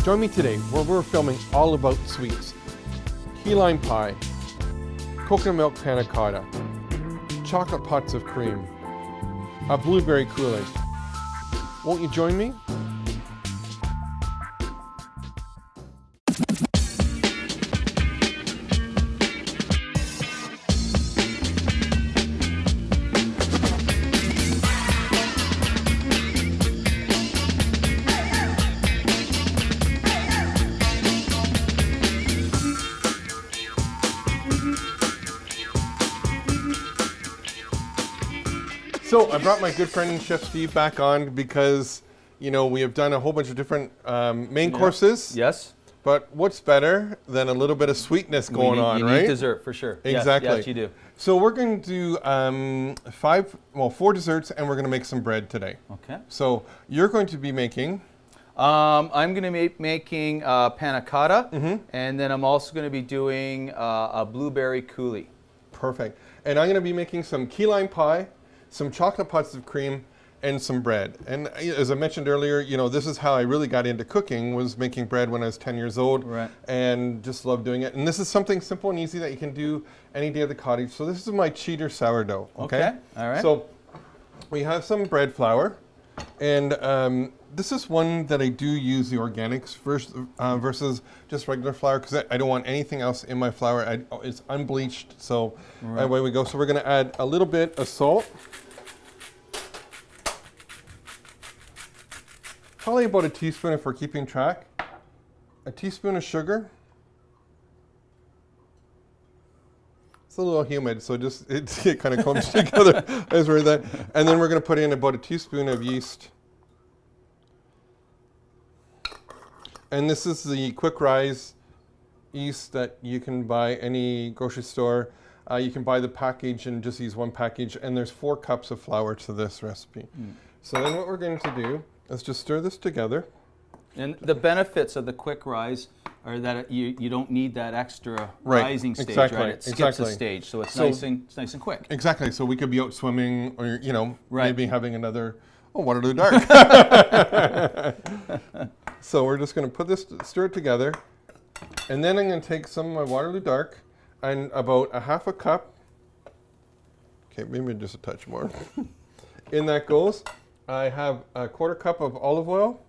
Join me today where we're filming all about sweets. Key lime pie, coconut milk panna cotta, chocolate pots of cream, a blueberry Coulis. Won't you join me? So I brought my good friend Chef Steve back on because, you know, we have done a whole bunch of different main courses. Yes. But what's better than a little bit of sweetness going on, you right? need dessert for sure. Exactly. Yes, you do. So we're going to do 4 desserts, and we're going to make some bread today. Okay. So you're going to be making. I'm going to be making panna cotta, and then I'm also going to be doing a blueberry coulis. Perfect. And I'm going to be making some key lime pie, some chocolate pots of cream, and some bread. And as I mentioned earlier, you know, this is how I really got into cooking, was making bread when I was 10 years old. Right. And just love doing it. And this is something simple and easy that you can do any day at the cottage. So this is my cheater sourdough, okay? All right. So we have some bread flour. And this is one that I do use the organics versus just regular flour, because I don't want anything else in my flour. It's unbleached, so away we go. So we're going to add a little bit of salt. Probably about a teaspoon if we're keeping track. A teaspoon of sugar. It's a little humid, so just it kind of comes together as we're there. And then we're going to put in about a teaspoon of yeast. And this is the quick rise yeast that you can buy any grocery store. You can buy the package and just use one package. And there's 4 cups of flour to this recipe. So then what we're going to do is just stir this together. And the benefits of the quick rise are that you don't need that extra rising stage, right? It skips a stage, so it's nice and quick. Exactly. So we could be out swimming, or maybe having another Waterloo Dark. So we're just going to put this, stir it together, and then I'm going to take some of my Waterloo Dark and about a half a cup. Okay, maybe just a touch more. In that goes. I have a 1/4 cup of olive oil.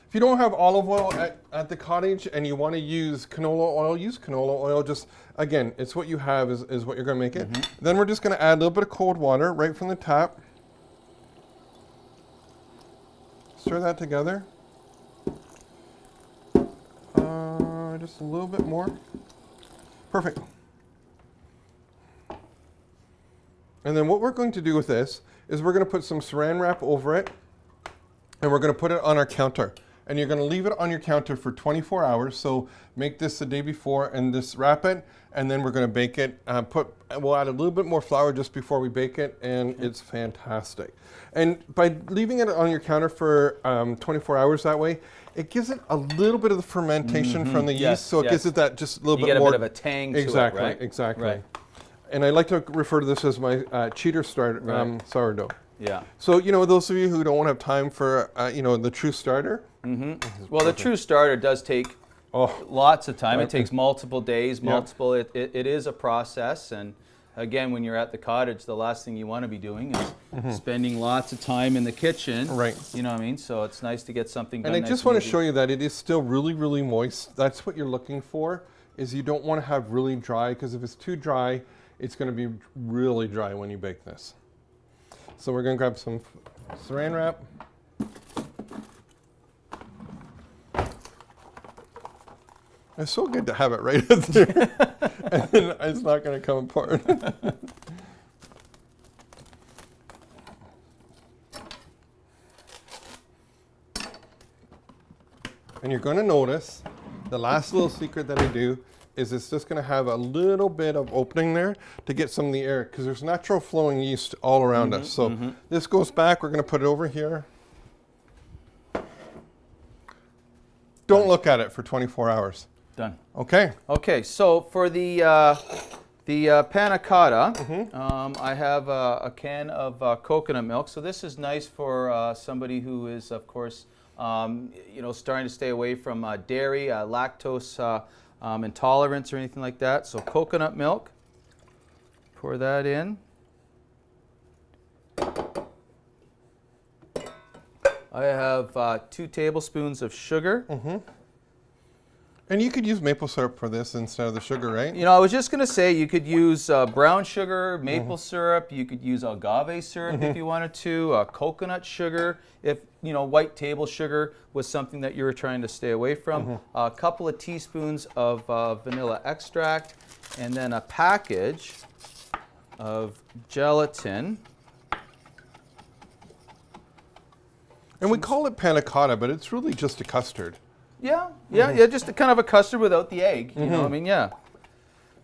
If you don't have olive oil at the cottage and you want to use canola oil, use canola oil. Just, again, it's what you have is what you're going to make it. Then we're just going to add a little bit of cold water right from the tap. Stir that together. Just a little bit more. Perfect. And then what we're going to do with this is we're going to put some saran wrap over it, and we're going to put it on our counter. And you're going to leave it on your counter for 24 hours. So make this the day before and just wrap it, and then we're going to bake it. We'll add a little bit more flour just before we bake it, and it's fantastic. And by leaving it on your counter for 24 hours that way, it gives it a little bit of the fermentation from the yeast, so it gives it that just a little bit more. You get a bit of a tang to it, right? Exactly. Right. And I like to refer to this as my cheater sourdough. Yeah. So, those of you who don't have time for, the true starter. Well, the true starter does take lots of time. It takes multiple days, it is a process. And again, when you're at the cottage, the last thing you want to be doing is spending lots of time in the kitchen. Right. You know what I mean? So it's nice to get something done. And I just want to show you that it is still really, really moist. That's what you're looking for, is you don't want to have really dry, because if it's too dry, it's going to be really dry when you bake this. So we're going to grab some saran wrap. It's so good to have it right in there. And then it's not going to come apart. And you're going to notice the last little secret that I do is it's just going to have a little bit of opening there to get some of the air, because there's natural flowing yeast all around us. So this goes back. We're going to put it over here. Don't look at it for 24 hours. Done. Okay. Okay, so for the panna cotta, I have a can of coconut milk. So this is nice for somebody who is, of course, starting to stay away from dairy, lactose intolerance or anything like that. So coconut milk, pour that in. I have 2 tablespoons of sugar. And you could use maple syrup for this instead of the sugar, right? I was just going to say you could use brown sugar, maple syrup. You could use agave syrup if you wanted to, coconut sugar if, white table sugar was something that you were trying to stay away from. A couple of teaspoons of vanilla extract, and then a package of gelatin. And we call it panna cotta, but it's really just a custard. Yeah, just a kind of a custard without the egg, yeah.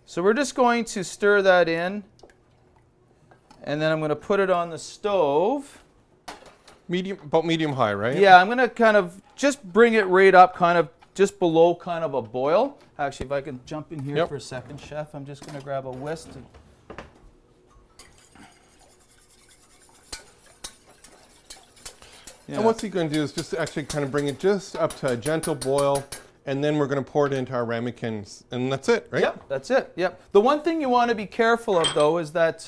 So we're just going to stir that in, and then I'm going to put it on the stove. About medium high, right? Yeah, I'm going to kind of just bring it right up, kind of just below kind of a boil. Actually, if I can jump in here for a second, Chef, I'm just going to grab a whisk. And what's he going to do is just actually kind of bring it just up to a gentle boil, and then we're going to pour it into our ramekins, and that's it, right? Yep, that's it. Yep. The one thing you want to be careful of, though, is that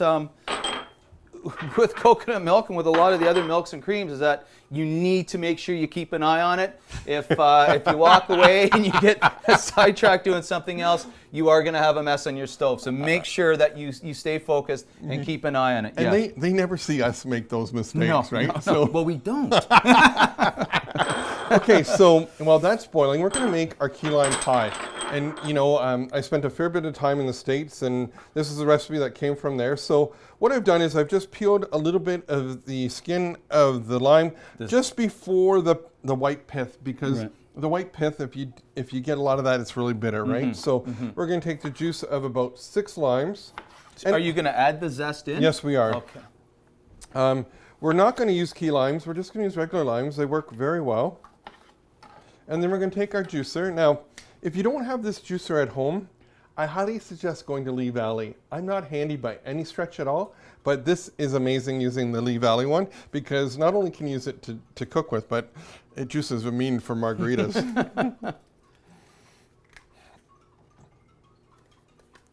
with coconut milk and with a lot of the other milks and creams, is that you need to make sure you keep an eye on it. If you walk away and you get sidetracked doing something else, you are going to have a mess on your stove. So make sure that you stay focused and keep an eye on it. And they never see us make those mistakes, right? No. So, Well, we don't. okay, so while that's boiling, we're going to make our key lime pie. And, I spent a fair bit of time in the States, and this is a recipe that came from there. So what I've done is I've just peeled a little bit of the skin of the lime just before the white pith, because the white pith, if you get a lot of that, it's really bitter, right? So we're going to take the juice of about 6 limes. Are you going to add the zest in? Yes, we are. Okay. We're not going to use key limes. We're just going to use regular limes. They work very well. And then we're going to take our juicer. Now, if you don't have this juicer at home, I highly suggest going to Lee Valley. I'm not handy by any stretch at all, but this is amazing using the Lee Valley one, because not only can you use it to cook with, but it juices a mean for margaritas.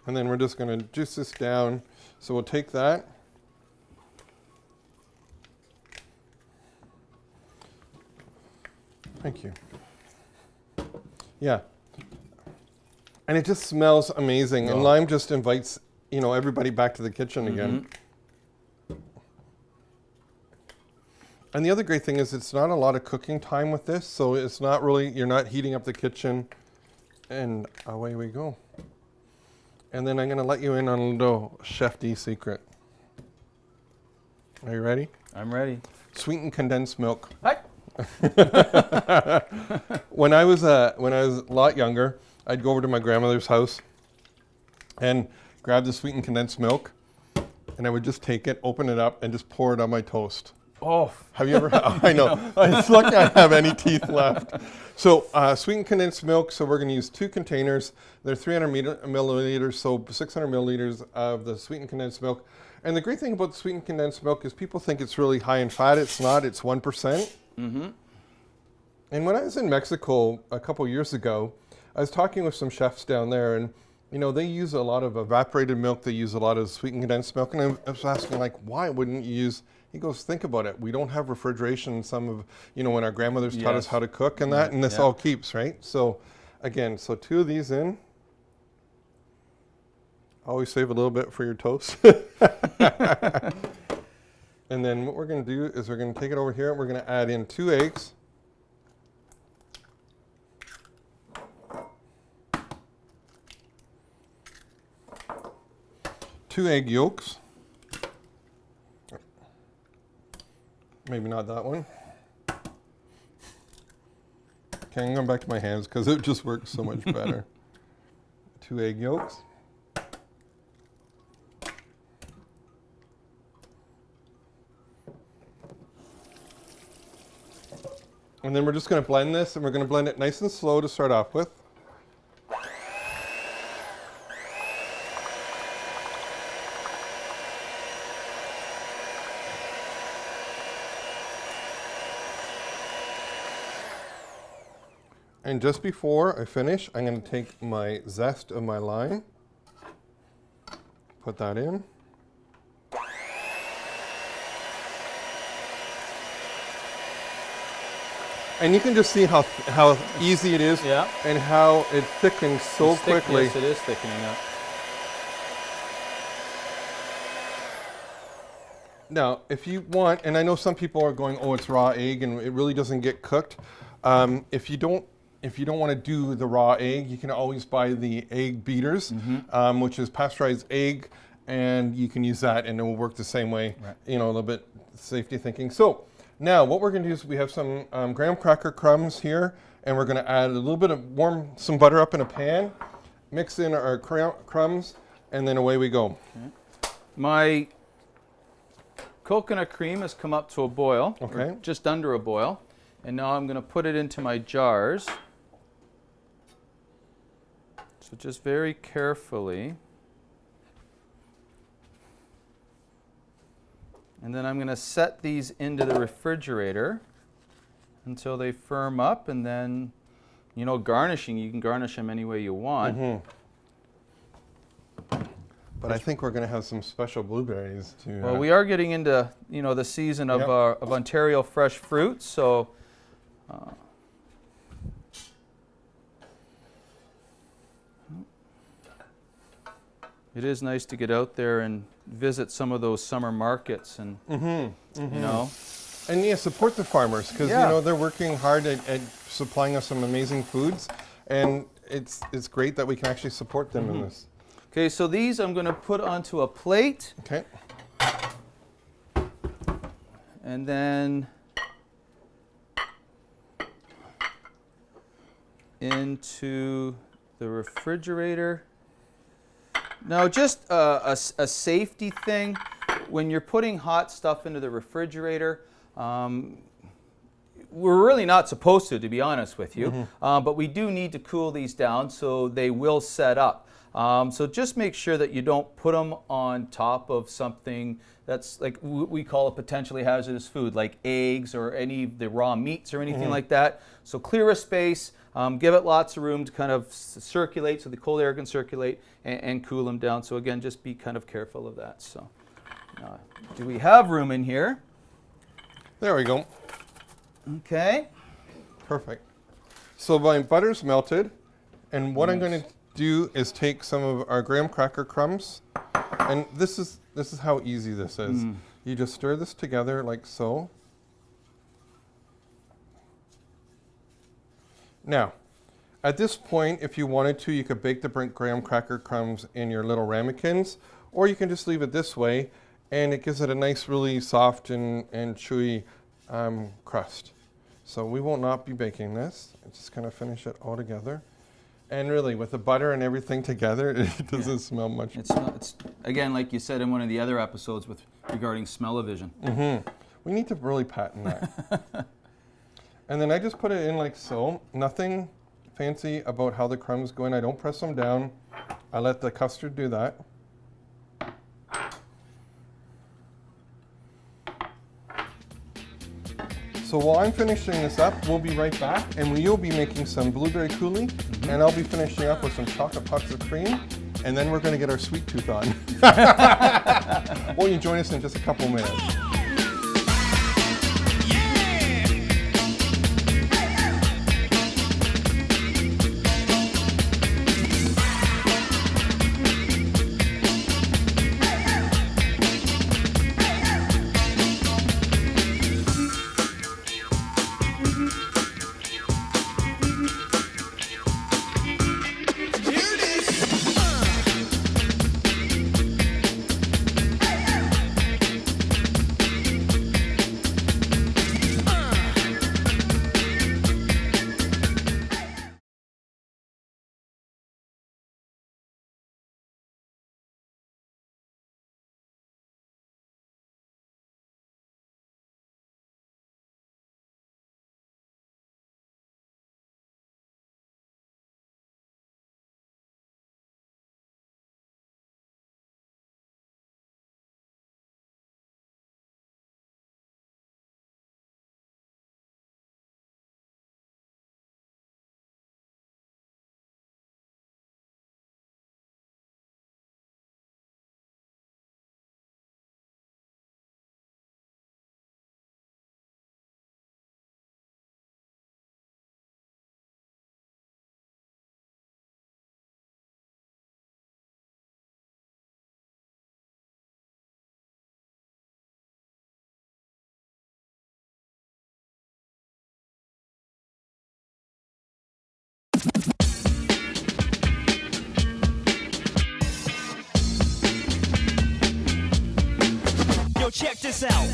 And then we're just going to juice this down. So we'll take that. Thank you. Yeah. And it just smells amazing. And lime just invites, everybody back to the kitchen again. And the other great thing is it's not a lot of cooking time with this, so it's not really, you're not heating up the kitchen, and away we go. And then I'm going to let you in on a little ChefD secret. Are you ready? I'm ready. Sweetened condensed milk. Hi. When I was a lot younger, I'd go over to my grandmother's house and grab the sweetened condensed milk, and I would just take it, open it up, and just pour it on my toast. Oh. Have you ever? I know. It's lucky I have any teeth left. So sweetened condensed milk. So we're going to use 2 containers. They're 300 milliliters, so 600 milliliters of the sweetened condensed milk. And the great thing about the sweetened condensed milk is people think it's really high in fat. It's not. It's 1%. And when I was in Mexico a couple years ago, I was talking with some chefs down there, and they use a lot of evaporated milk. They use a lot of sweetened condensed milk, and I was asking, why wouldn't you use? He goes, think about it. We don't have refrigeration. Some of when our grandmothers taught us how to cook and that, and this all keeps, right? So, again, 2 of these in. Always save a little bit for your toast. And then what we're going to do is we're going to take it over here, and we're going to add in 2 eggs. Two egg yolks. Maybe not that one. Okay, I'm going back to my hands because it just works so much better. 2 egg yolks. And then we're just going to blend this, and we're going to blend it nice and slow to start off with. And just before I finish, I'm going to take my zest of my lime, put that in. And you can just see how easy it is, Yeah. and how it thickens so quickly. Yes, it is thickening up. Now, if you want, and I know some people are going, "Oh, it's raw egg, and it really doesn't get cooked." If you don't want to do the raw egg, you can always buy the egg beaters, which is pasteurized egg, and you can use that, and it will work the same way. Right. You know, a little bit safety thinking. So now, what we're going to do is we have some graham cracker crumbs here, and we're going to add a little bit of some butter up in a pan, mix in our crumbs, and then away we go. Okay. My coconut cream has come up to a boil, Okay. or just under a boil, and now I'm going to put it into my jars. So just very carefully. And then I'm going to set these into the refrigerator until they firm up, and then, you know, garnishing, you can garnish them any way you want. But I think we're going to have some special blueberries too. Well, we are getting into, you know, the season of, of Ontario fresh fruits, so it is nice to get out there and visit some of those summer markets, and you know. And yeah, support the farmers, because you know they're working hard at supplying us some amazing foods, and it's great that we can actually support them in this. Okay, so these I'm going to put onto a plate. Okay. And then into the refrigerator. Now, just a safety thing, when you're putting hot stuff into the refrigerator, we're really not supposed to be honest with you, but we do need to cool these down so they will set up. So just make sure that you don't put them on top of something that's like we call a potentially hazardous food, like eggs or any of the raw meats or anything like that. So clear a space, give it lots of room to kind of circulate so the cold air can circulate, and cool them down. So again, just be kind of careful of that. So do we have room in here? There we go. Okay. Perfect. So my butter's melted, and what I'm going to do is take some of our graham cracker crumbs, and this is how easy this is. You just stir this together like so. Now, at this point, if you wanted to, you could bake the graham cracker crumbs in your little ramekins, or you can just leave it this way, and it gives it a nice, really soft and chewy crust. So we will not be baking this. I'm just going to finish it all together. And really, with the butter and everything together, it doesn't smell much. It's again, like you said in one of the other episodes regarding smell-o-vision. We need to really patent that. And then I just put it in like so. Nothing fancy about how the crumbs go in. I don't press them down. I let the custard do that. So while I'm finishing this up, we'll be right back, and you'll be making some blueberry coulis, and I'll be finishing up with some chocolate puffs of cream, and then we're going to get our sweet tooth on. Won't you join us in just a couple of minutes? Check this out.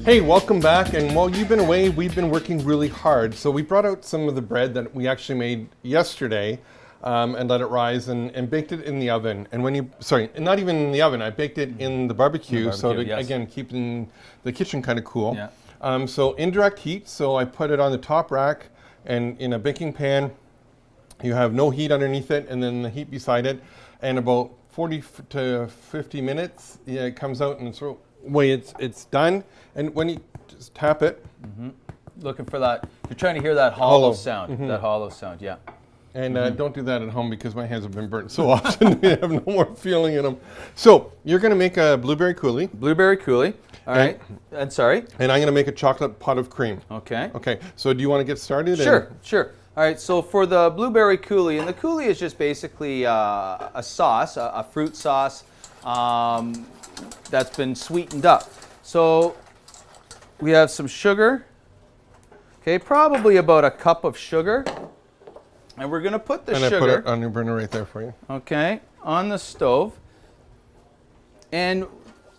Hey, welcome back. And while you've been away, we've been working really hard. So we brought out some of the bread that we actually made yesterday and let it rise and baked it in the oven. And when you, sorry, not even in the oven, I baked it in the barbecue. So to, yes. again, keeping the kitchen kind of cool. Yeah. So indirect heat. So I put it on the top rack and in a baking pan. You have no heat underneath it and then the heat beside it. And about 40 to 50 minutes, yeah, it comes out and it's way it's done. And when you just tap it, Looking for that. You're trying to hear that hollow sound. That hollow sound. Yeah. and don't do that at home because my hands have been burnt so often. We have no more feeling in them. So you're going to make a blueberry coulis. Blueberry coulis. All right. And sorry. And I'm going to make a chocolate pot of cream. Okay. Okay. So do you want to get started? Sure. Sure. All right. So for the blueberry coulis, and the coulis is just basically a sauce, a fruit sauce that's been sweetened up. So we have some sugar. Okay, probably about a cup of sugar. And we're going to put the sugar. And I put it on your burner right there for you. Okay, on the stove. And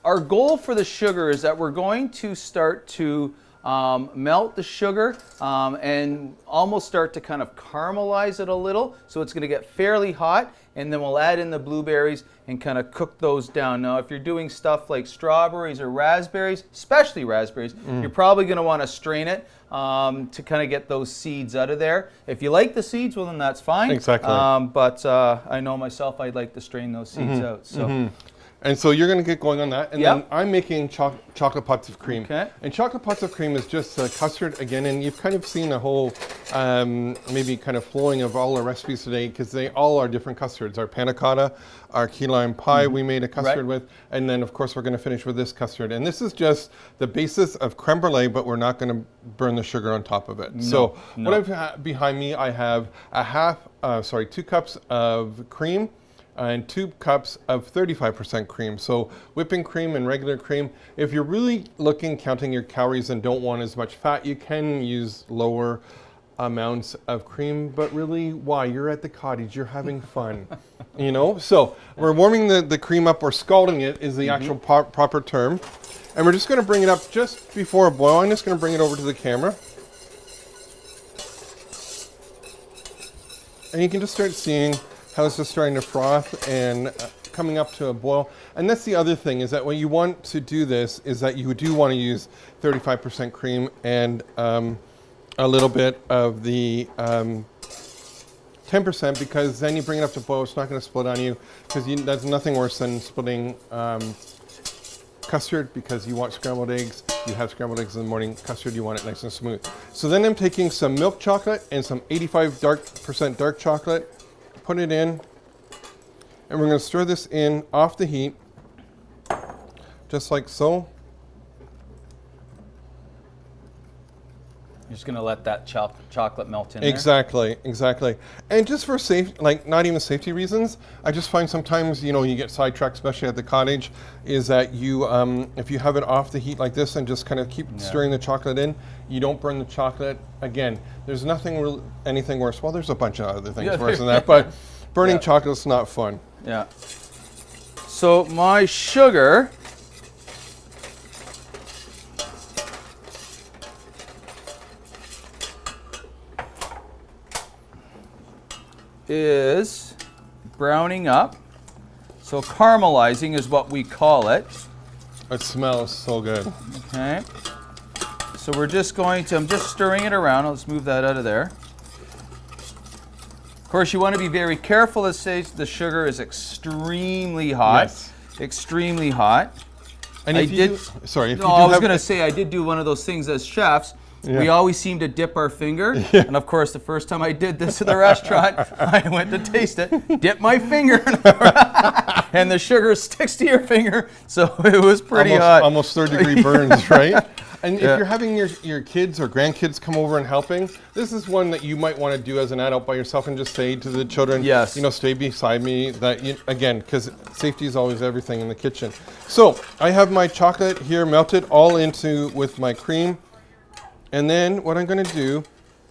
our goal for the sugar is that we're going to start to melt the sugar and almost start to kind of caramelize it a little. So it's going to get fairly hot, and then we'll add in the blueberries and kind of cook those down. Now, if you're doing stuff like strawberries or raspberries, especially raspberries, you're probably going to want to strain it to kind of get those seeds out of there. If you like the seeds, well, then that's fine. Exactly. But I know myself, I'd like to strain those seeds out. So. And so you're going to get going on that. And then I'm making chocolate pots of cream. Okay. And chocolate pots of cream is just custard again. And you've kind of seen a whole maybe kind of flowing of all our recipes today because they all are different custards. Our panacotta, our key lime pie we made a custard with. And then, of course, we're going to finish with this custard. And this is just the basis of creme brulee, but we're not going to burn the sugar on top of it. What I've behind me, I have 2 cups of cream and 2 cups of 35% cream. So whipping cream and regular cream. If you're really counting your calories and don't want as much fat, you can use lower amounts of cream, but really, why? You're at the cottage, you're having fun, you know? So we're warming the cream up, or scalding it is the actual proper term. And we're just gonna bring it up just before a boil. I'm just gonna bring it over to the camera. And you can just start seeing how it's just starting to froth and coming up to a boil. And that's the other thing, is that when you want to do this, is that you do want to use 35% cream and a little bit of the 10%, because then you bring it up to boil, it's not going to split on you, because that's nothing worse than splitting custard, because you want scrambled eggs. You have scrambled eggs in the morning. Custard, you want it nice and smooth. So then I'm taking some milk chocolate and some 85% dark chocolate, put it in, and we're going to stir this in off the heat, just like so. You're just going to let that chocolate melt in Exactly. And just for not even safety reasons, I just find sometimes, you get sidetracked, especially at the cottage, is that you, if you have it off the heat like this and just kind of keep stirring the chocolate in, you don't burn the chocolate. Again, there's anything worse. Well, there's a bunch of other things worse than that, but burning chocolate's not fun. Yeah. So my sugar is browning up. So caramelizing is what we call it. It smells so good. Okay. So we're just I'm just stirring it around. Let's move that out of there. Of course, you want to be very careful. Let's say the sugar is extremely hot. Yes. Extremely hot. And I was going to say, I did do one of those things as chefs we always seem to dip our finger. And of course, the first time I did this at the restaurant, I went to taste it, dip my finger, and the sugar sticks to your finger. So it was pretty hot. Almost third-degree burns, right? And if you're having your kids or grandkids come over and helping, this is one that you might want to do as an adult by yourself and just say to the children, yes, you know, stay beside me. That again, because safety is always everything in the kitchen. So I have my chocolate here melted all into with my cream. And then what I'm going to do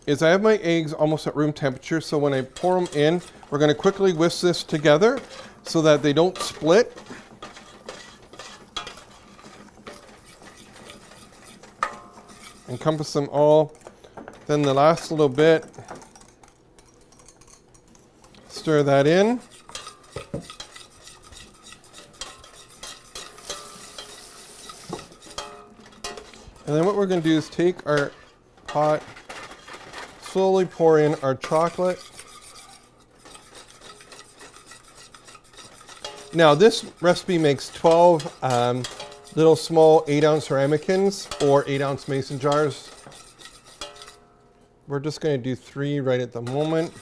is I have my eggs almost at room temperature. So when I pour them in, we're going to quickly whisk this together so that they don't split. Encompass them all. Then the last little bit, stir that in. And then what we're going to do is take our pot, slowly pour in our chocolate. Now this recipe makes 12 little small 8-ounce ramekins or 8-ounce mason jars. We're just going to do 3 right at the moment.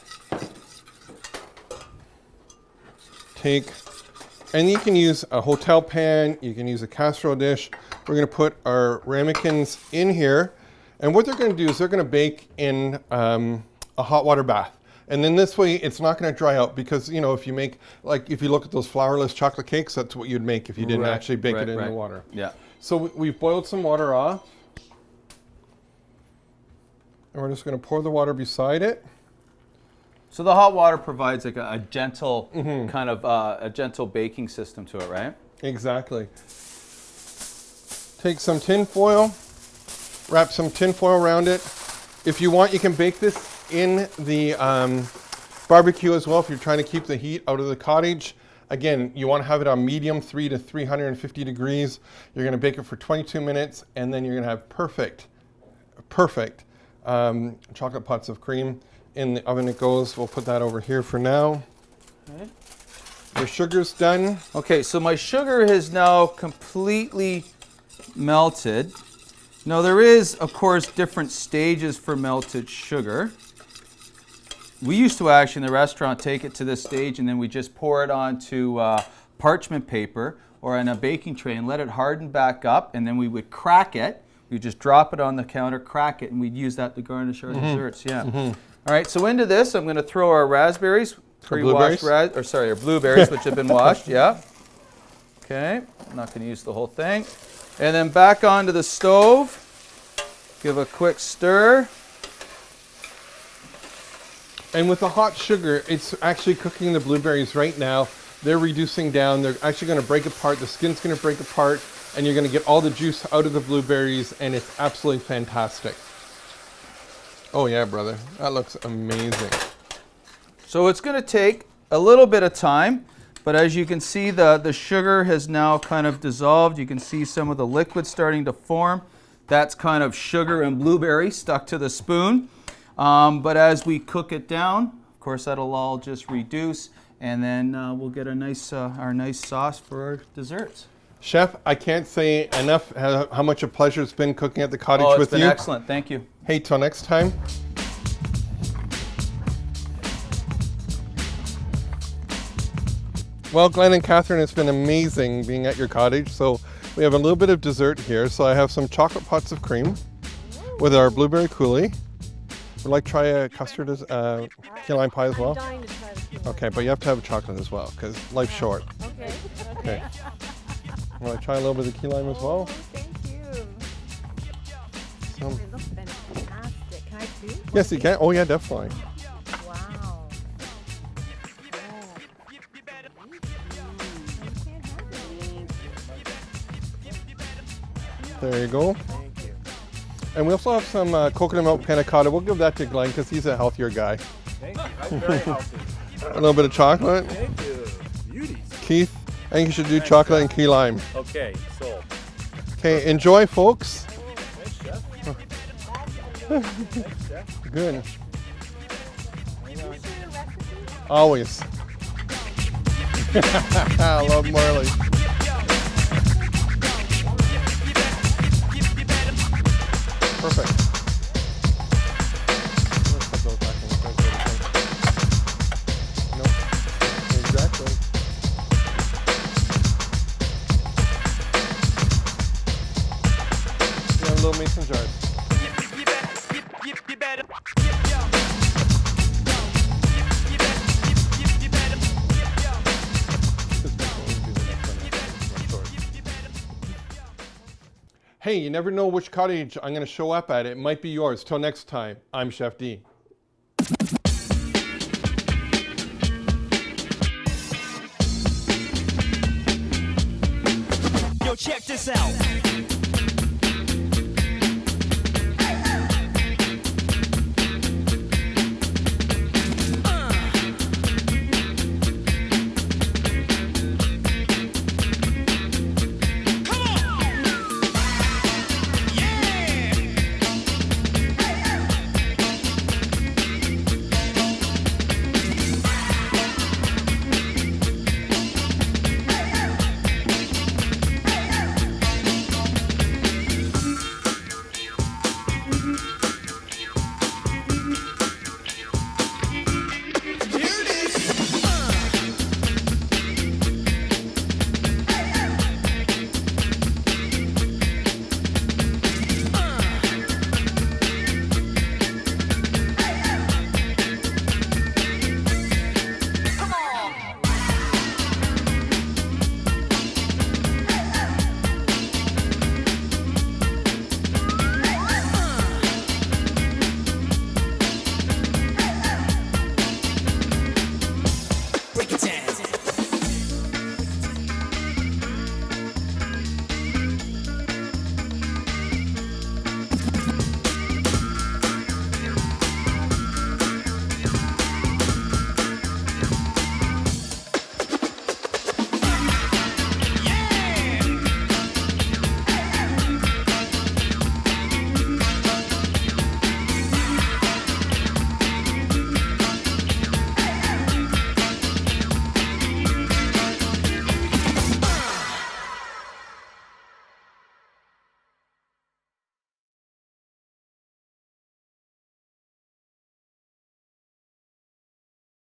And you can use a hotel pan, you can use a casserole dish. We're going to put our ramekins in here, and what they're going to do is they're going to bake in a hot water bath. And then this way, it's not going to dry out because, you know, if you make, like, if you look at those flourless chocolate cakes, that's what you'd make if you didn't actually bake it in the water. Yeah. So we've boiled some water off. And we're just going to pour the water beside it. So the hot water provides like a gentle kind of a gentle baking system to it, right? Exactly. Take some tin foil, wrap some tin foil around it. If you want, you can bake this in the barbecue as well if you're trying to keep the heat out of the cottage. Again, you want to have it on medium 3 to 350 degrees. You're going to bake it for 22 minutes and then you're going to have perfect chocolate pots of cream. In the oven it goes. We'll put that over here for now. Okay. Your sugar's done. Okay, so my sugar has now completely melted. Now there is, of course, different stages for melted sugar. We used to actually in the restaurant take it to this stage and then we just pour it onto parchment paper or on a baking tray and let it harden back up, and then we would crack it. We'd just drop it on the counter, crack it, and we'd use that to garnish our desserts. Yeah. All right, so into this, I'm going to throw our raspberries, pre-washed our blueberries, which have been washed. Yeah. Okay, I'm not going to use the whole thing. And then back onto the stove. Give a quick stir. And with the hot sugar, it's actually cooking the blueberries right now. They're reducing down. They're actually going to break apart. The skin's going to break apart, and you're going to get all the juice out of the blueberries, and it's absolutely fantastic. Oh yeah, brother. That looks amazing. So it's going to take a little bit of time, but as you can see, the sugar has now kind of dissolved. You can see some of the liquid starting to form. That's kind of sugar and blueberry stuck to the spoon. But as we cook it down, of course, that'll all just reduce, and then we'll get a nice, our nice sauce for our desserts. Chef, I can't say enough how much a pleasure it's been cooking at the cottage with you. It's been excellent. Thank you. Hey, till next time. Well, Glenn and Catherine, it's been amazing being at your cottage. So we have a little bit of dessert here. So I have some chocolate pots of cream with our blueberry coulis. Would like to try a custard, key lime pie as well? I'm dying to try the Okay, but you have to have a chocolate as well because life's short. Okay. Want to try a little bit of key lime as well? Thank you. So, It looks fantastic. Can I see? yes, you can. Oh yeah, definitely. Wow. There you go. And we also have some coconut milk panacotta. We'll give that to Glenn because he's a healthier guy. Thank you. I'm very healthy. A little bit of chocolate. Thank you. Beauties. Keith, I think you should do chocolate and key lime. Okay, sold. Okay, enjoy, folks. Thanks, Chef. Thanks, Chef. Good. Always. I love Marley. Perfect. Hey, you never know which cottage I'm going to show up at. It might be yours. Till next time, I'm Chef D. Yo, check this out.